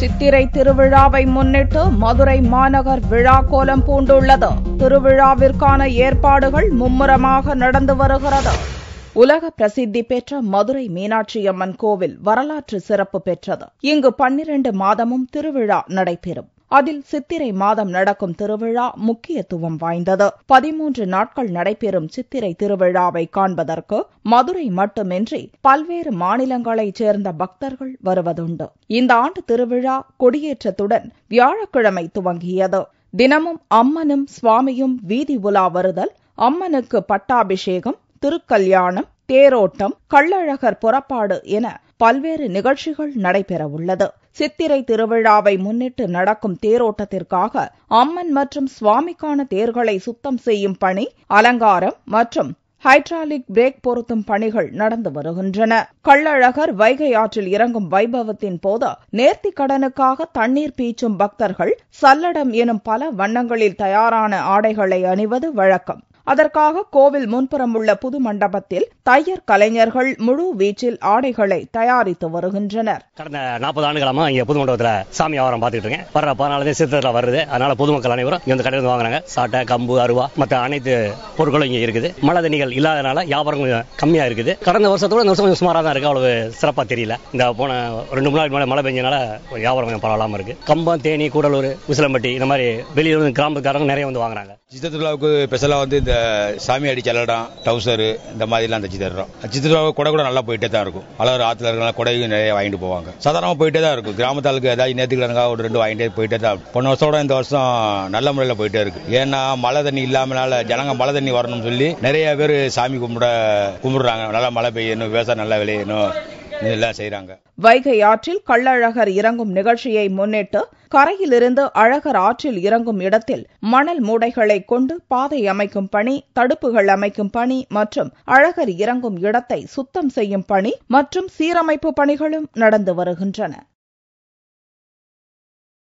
சித்திரை திருவிழாவை முன்னிட்டு மதுரை மாநகர் விழா கோலம் பூண்டுள்ளது. திருவிழாவிற்கான ஏற்பாடுகள் மும்முரமாக நடந்து வருகிறது. உலக பிரசித்தி பெற்ற மதுரை மீனாட்சியம்மன் கோவில் வரலாற்று சிறப்பு பெற்றது. இங்கு 12 மாதமும் திருவிழா நடைபெறும். அதில் சித்திரை மாதம் நடக்கும் திருவிழா முக்கியத்துவம் வாய்ந்தது. 13 நாட்கள் நடைபெறும் சித்திரை திருவிழாவை காண்பதற்கு மதுரை மட்டுமின்றி பல்வேறு மாநிலங்களைச் சேர்ந்த பக்தர்கள் வருவதுண்டு. இந்த ஆண்டு திருவிழா கொடியேற்றத்துடன் வியாழக்கிழமை துவங்கியது. தினமும் அம்மனும் சுவாமியும் வீதி உலா வருதல், அம்மனுக்கு பட்டாபிஷேகம், திருக்கல்யாணம், தேரோட்டம், கள்ளழகர் புறப்பாடு என பல்வேறு நிகழ்ச்சிகள் நடைபெறவுள்ளது. சித்திரை திருவிழாவை முன்னிட்டு நடக்கும் தேரோட்டத்திற்காக அம்மன் மற்றும் சுவாமிக்கான தேர்களை சுத்தம் செய்யும் பணி, அலங்காரம் மற்றும் ஹைட்ராலிக் பிரேக் பொருத்தும் பணிகள் நடந்து வருகின்றன. கள்ளழகர் வைகை ஆற்றில் இறங்கும் வைபவத்தின் போது நேர்த்திக் கடனுக்காக தண்ணீர் பீச்சும் பக்தர்கள் சல்லடம் எனும் பல வண்ணங்களில் தயாரான ஆடைகளை அணிவது வழக்கம். அதற்காக கோவில் முன்புறம் உள்ள புது மண்டபத்தில் தையர் கலைஞர்கள் முழு வீச்சில் ஆடைகளை தயாரித்து வருகின்றனர். கடந்த 40 ஆண்டுகளமா இங்க புது மண்டபத்தில் சாமி வியாபாரம் பார்த்துட்டு இருக்கேன். வர்ற 14 சித்திரத்தில் வருது. அதனால பொதுமக்கள் அனைவரும் இந்த கடையில் வாங்குறாங்க. சாட்டை, கம்பு, அருவா மற்ற அனைத்து பொருட்களும் இங்க இருக்குது. மழை தண்ணிகள் இல்லாதனால வியாபாரம் கொஞ்சம் கம்மியா இருக்குது. கடந்த வருஷத்தோட இந்த வருஷம் கொஞ்சம் சுமாராக தான் இருக்கு. அவ்வளவு சிறப்பா தெரியல. இந்த போன 2 நாள் மழை பெஞ்சனால வியாபாரம் கொஞ்சம் பரவாயில்லாம இருக்கு. கம்பம், தேனி, கூடலூர், உசிலம்பட்டி இந்த மாதிரி வெளியூர் கிராமத்துக்காரங்க நிறைய வந்து வாங்குறாங்க. சித்திரத்துலாவுக்கு ஸ்பெஷலா வந்து இந்த சாமி அடி சல்லடம், டவுசர் இந்த மாதிரிலாம் தச்சு தர்றோம். சித்திரத்துலாவுக்கு கொடை கூட நல்லா போயிட்டே தான் இருக்கும். அழகர் ஆத்துல இருக்கலாம் கொடையும் நிறைய வாங்கிட்டு போவாங்க. சாதாரணமா போயிட்டே தான் இருக்கும். கிராமத்தாளுக்கு ஏதாவது நேற்றுக்கிழங்காக 1-2 வாங்கிட்டே போயிட்டே தான். போன வருஷத்தோட இந்த வருஷம் நல்ல முறையில் போயிட்டே இருக்கு. ஏன்னா மழை தண்ணி இல்லாமனால ஜனங்க மழை தண்ணி வரணும்னு சொல்லி நிறைய பேர் சாமி கும்பிடுறாங்க. நல்லா மழை பெய்யணும், விவசாயம் நல்லா விளையணும் இதெல்லாம் செய்யறாங்க. வைகை ஆற்றில் கள்ளழகர் இறங்கும் நிகழ்ச்சியை முன்னிட்டு கரையிலிருந்து அழகர் ஆற்றில் இறங்கும் இடத்தில் மணல் மூடைகளை கொண்டு பாதை அமைக்கும் பணி, தடுப்புகள் அமைக்கும் பணி மற்றும் அழகர் இறங்கும் இடத்தை சுத்தம் செய்யும் பணி மற்றும் சீரமைப்பு பணிகளும் நடந்து வருகின்றன.